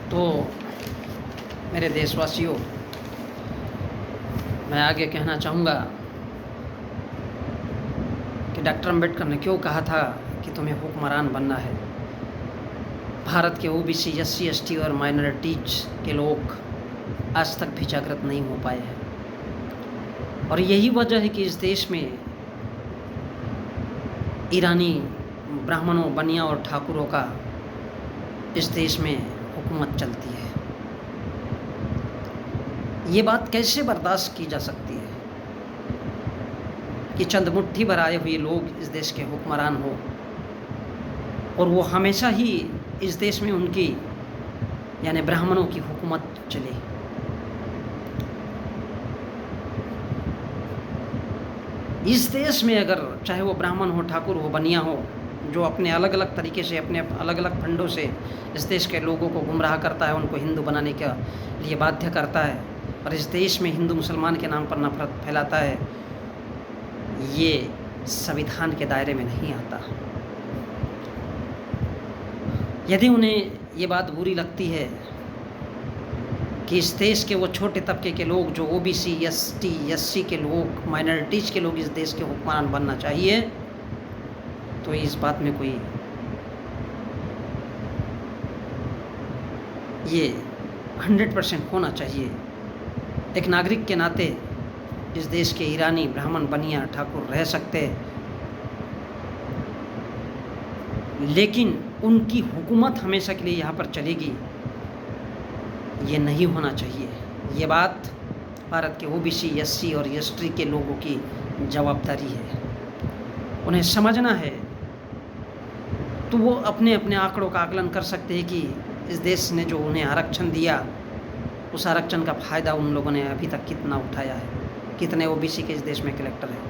तो मेरे देशवासियों, मैं आगे कहना चाहूँगा कि डॉक्टर अम्बेडकर ने क्यों कहा था कि तुम्हें हुक्मरान बनना है। भारत के ओबीसी, एससी, एसटी और माइनॉरिटीज के लोग आज तक भी जागृत नहीं हो पाए हैं, और यही वजह है कि इस देश में ईरानी ब्राह्मणों, बनिया और ठाकुरों का इस देश में हुकूमत चलती है। ये बात कैसे बर्दाश्त की जा सकती है कि चंद मुट्ठी भर आए हुए लोग इस देश के हुक्मरान हो, और वो हमेशा ही इस देश में उनकी यानी ब्राह्मणों की हुकूमत चले। इस देश में अगर चाहे वो ब्राह्मण हो, ठाकुर हो, बनिया हो, जो अपने अलग अलग तरीके से, अपने अलग अलग फंडों से इस देश के लोगों को गुमराह करता है, उनको हिंदू बनाने के लिए बाध्य करता है, और इस देश में हिंदू मुसलमान के नाम पर नफरत फैलाता है, ये संविधान के दायरे में नहीं आता। यदि उन्हें ये बात बुरी लगती है कि इस देश के वो छोटे तबके के लोग जो ओबीसी, एसटी, एससी के लोग, माइनॉरिटीज़ के लोग इस देश के हुक्मरान बनना चाहिए, तो इस बात में कोई ये 100% होना चाहिए। एक नागरिक के नाते इस देश के ईरानी, ब्राह्मण, बनिया, ठाकुर रह सकते, लेकिन उनकी हुकूमत हमेशा के लिए यहाँ पर चलेगी, ये नहीं होना चाहिए। ये बात भारत के ओबीसी, एससी और एसटी के लोगों की जवाबदारी है, उन्हें समझना है। तो वो अपने अपने आंकड़ों का आकलन कर सकते हैं कि इस देश ने जो उन्हें आरक्षण दिया, उस आरक्षण का फ़ायदा उन लोगों ने अभी तक कितना उठाया है, कितने ओबीसी के इस देश में कलेक्टर हैं।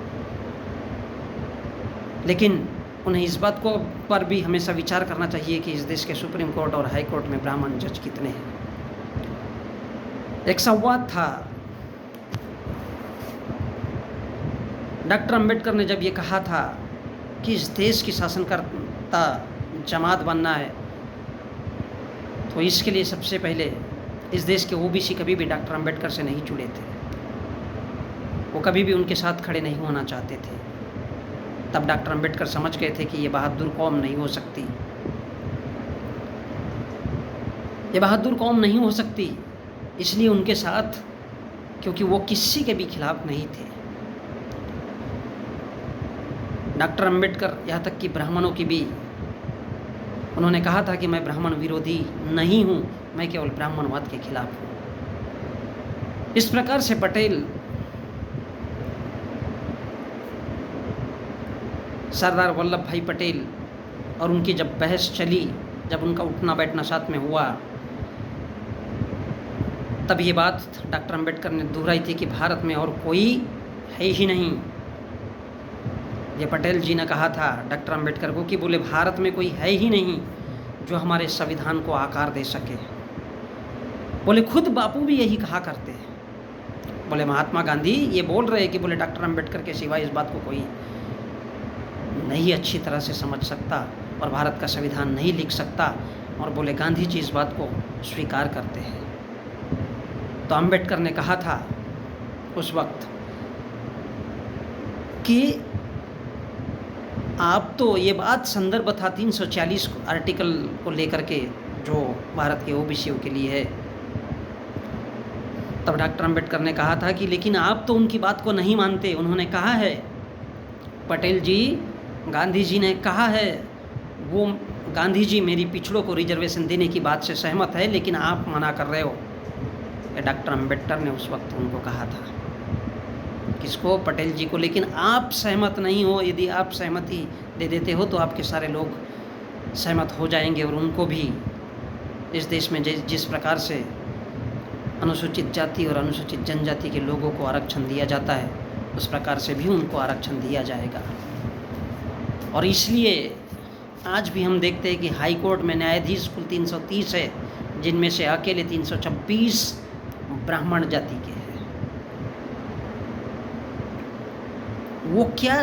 लेकिन उन्हें इस बात को पर भी हमेशा विचार करना चाहिए कि इस देश के सुप्रीम कोर्ट और हाई कोर्ट में ब्राह्मण जज कितने हैं। एक संवाद था, डॉक्टर अम्बेडकर ने जब ये कहा था कि इस देश की शासनकर्ता जमात बनना है, तो इसके लिए सबसे पहले इस देश के ओबीसी कभी भी डॉक्टर अम्बेडकर से नहीं जुड़े थे, वो कभी भी उनके साथ खड़े नहीं होना चाहते थे। तब डॉक्टर अम्बेडकर समझ गए थे कि ये बहादुर कौम नहीं हो सकती, ये बहादुर कौम नहीं हो सकती, इसलिए उनके साथ, क्योंकि वो किसी के भी खिलाफ नहीं थे। डॉक्टर अम्बेडकर यहाँ तक कि ब्राह्मणों की भी उन्होंने कहा था कि मैं ब्राह्मण विरोधी नहीं हूँ, मैं केवल ब्राह्मणवाद के खिलाफ हूँ। इस प्रकार से पटेल सरदार वल्लभ भाई पटेल और उनकी जब बहस चली, जब उनका उठना बैठना साथ में हुआ, तब ये बात डॉक्टर अम्बेडकर ने दोहराई थी कि भारत में और कोई है ही नहीं। ये पटेल जी ने कहा था डॉक्टर अम्बेडकर को कि बोले भारत में कोई है ही नहीं जो हमारे संविधान को आकार दे सके। बोले खुद बापू भी यही कहा करते हैं। बोले महात्मा गांधी ये बोल रहे हैं कि बोले डॉक्टर अम्बेडकर के सिवाय इस बात को कोई नहीं अच्छी तरह से समझ सकता और भारत का संविधान नहीं लिख सकता, और बोले गांधी जी इस बात को स्वीकार करते हैं। तो अम्बेडकर ने कहा था उस वक्त कि आप तो, ये बात संदर्भ था 340 आर्टिकल को लेकर के जो भारत के ओबीसीओ के लिए है। तब डॉक्टर अम्बेडकर ने कहा था कि लेकिन आप तो उनकी बात को नहीं मानते। उन्होंने कहा है, पटेल जी, गांधी जी ने कहा है, वो गांधी जी मेरी पिछड़ों को रिजर्वेशन देने की बात से सहमत है, लेकिन आप मना कर रहे हो। डॉक्टर अम्बेडकर ने उस वक्त उनको कहा था, किसको? पटेल जी को। लेकिन आप सहमत नहीं हो, यदि आप सहमति दे देते हो तो आपके सारे लोग सहमत हो जाएंगे, और उनको भी इस देश में जिस प्रकार से अनुसूचित जाति और अनुसूचित जनजाति के लोगों को आरक्षण दिया जाता है, उस प्रकार से भी उनको आरक्षण दिया जाएगा। और इसलिए आज भी हम देखते हैं कि हाई कोर्ट में न्यायाधीश कुल 330 है, जिनमें से अकेले 326 ब्राह्मण जाति के हैं। वो क्या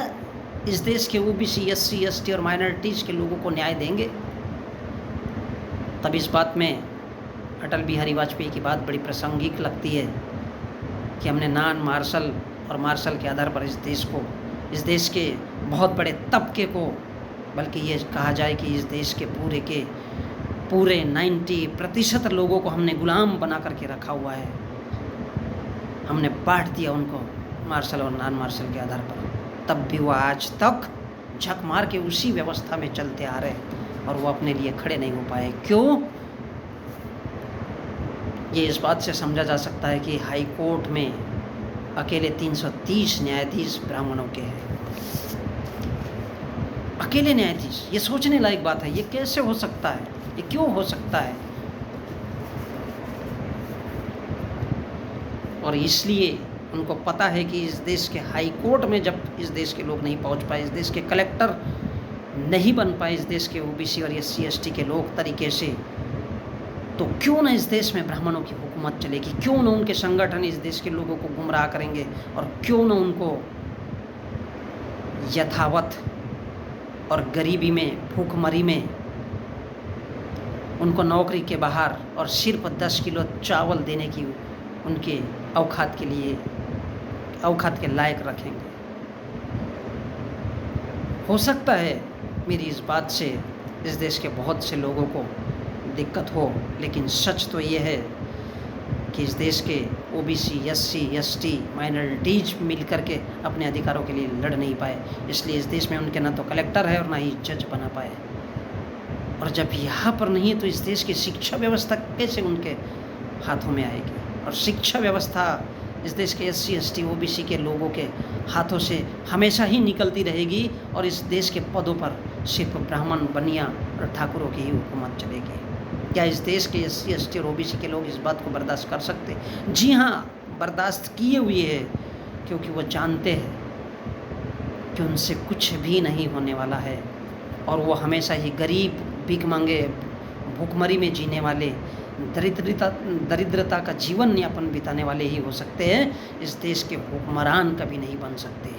इस देश के ओबीसी, एससी, एसटी और माइनॉरिटीज़ के लोगों को न्याय देंगे? तब इस बात में अटल बिहारी वाजपेयी की बात बड़ी प्रासंगिक लगती है कि हमने नॉन मार्शल और मार्शल के आधार पर इस देश के बहुत बड़े तबके को, बल्कि ये कहा जाए कि इस देश के पूरे 90% लोगों को हमने गुलाम बना करके रखा हुआ है। हमने बांट दिया उनको मार्शल और नॉन मार्शल के आधार पर, तब भी वो आज तक झक मार के उसी व्यवस्था में चलते आ रहे और वो अपने लिए खड़े नहीं हो पाए। क्यों? ये इस बात से समझा जा सकता है कि हाई कोर्ट में अकेले 330 न्यायाधीश ब्राह्मणों के हैं। अकेले न्यायाधीश, ये सोचने लायक बात है। ये कैसे हो सकता है? ये क्यों हो सकता है? और इसलिए उनको पता है कि इस देश के हाई कोर्ट में जब इस देश के लोग नहीं पहुंच पाए, इस देश के कलेक्टर नहीं बन पाए, इस देश के ओबीसी और SC ST के लोग तरीके से, तो क्यों ना इस देश में ब्राह्मणों की हुकूमत चलेगी? क्यों ना उनके संगठन इस देश के लोगों को गुमराह करेंगे? और क्यों ना उनको यथावत और गरीबी में, भूखमरी में उनको नौकरी के बाहर और सिर्फ 10 किलो चावल देने की उनके औकात के लायक रखेंगे। हो सकता है मेरी इस बात से इस देश के बहुत से लोगों को दिक्कत हो, लेकिन सच तो ये है कि इस देश के OBC, SC ST माइनॉरिटीज मिल करके अपने अधिकारों के लिए लड़ नहीं पाए, इसलिए इस देश में उनके ना तो कलेक्टर है और ना ही जज बना पाए। और जब यहाँ पर नहीं है तो इस देश की शिक्षा व्यवस्था कैसे उनके हाथों में आएगी? और शिक्षा व्यवस्था इस देश के SC ST OBC के लोगों के हाथों से हमेशा ही निकलती रहेगी और इस देश के पदों पर सिर्फ ब्राह्मण, बनिया और ठाकुरों की ही हुकूमत चलेगी। क्या इस देश के SC ST और OBC के लोग इस बात को बर्दाश्त कर सकते? जी हाँ, बर्दाश्त किए हुए है, क्योंकि वो जानते हैं कि उनसे कुछ भी नहीं होने वाला है और वो हमेशा ही गरीब, भीख मांगे, भूखमरी में जीने वाले, दरिद्रता का जीवन यापन बिताने वाले ही हो सकते हैं। इस देश के हुक्मरान कभी नहीं बन सकते।